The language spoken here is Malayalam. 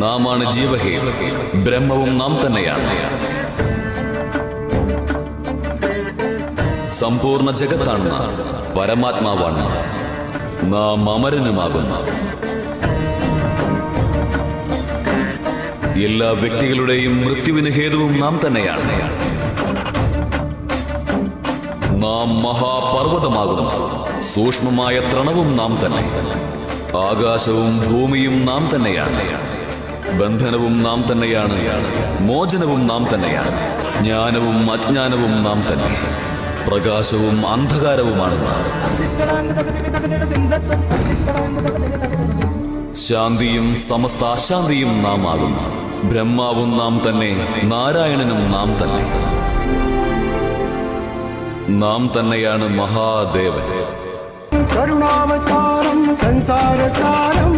നാമാണ് ജീവഹേതു, ബ്രഹ്മവും നാം തന്നെയാണ്. സമ്പൂർണ്ണ ജഗത്താണ് നാം, പരമാത്മാവാണ് നാം, അമരനുമാകുന്നു. എല്ലാ വ്യക്തികളുടെയും മൃത്യുവിന് ഹേതുവും നാം തന്നെയാണ്. നാം മഹാപർവ്വതമാകുന്നു, സൂക്ഷ്മമായ തൃണവും നാം തന്നെ. ആകാശവും ഭൂമിയും നാം തന്നെയാണ്. ബന്ധനവും നാം തന്നെയാണ്, മോചനവും നാം തന്നെയാണ്. ജ്ഞാനവും അജ്ഞാനവും നാം തന്നെ, പ്രകാശവും അന്ധകാരവുമാണ് നാം. ശാന്തിയും സമസ്ത അശാന്തിയും നാം ആകുന്നു. ബ്രഹ്മാവും നാം തന്നെ, നാരായണനും നാം തന്നെ. നാം തന്നെയാണ് മഹാദേവൻ. കരുണാവതാരം സംസാരസാരം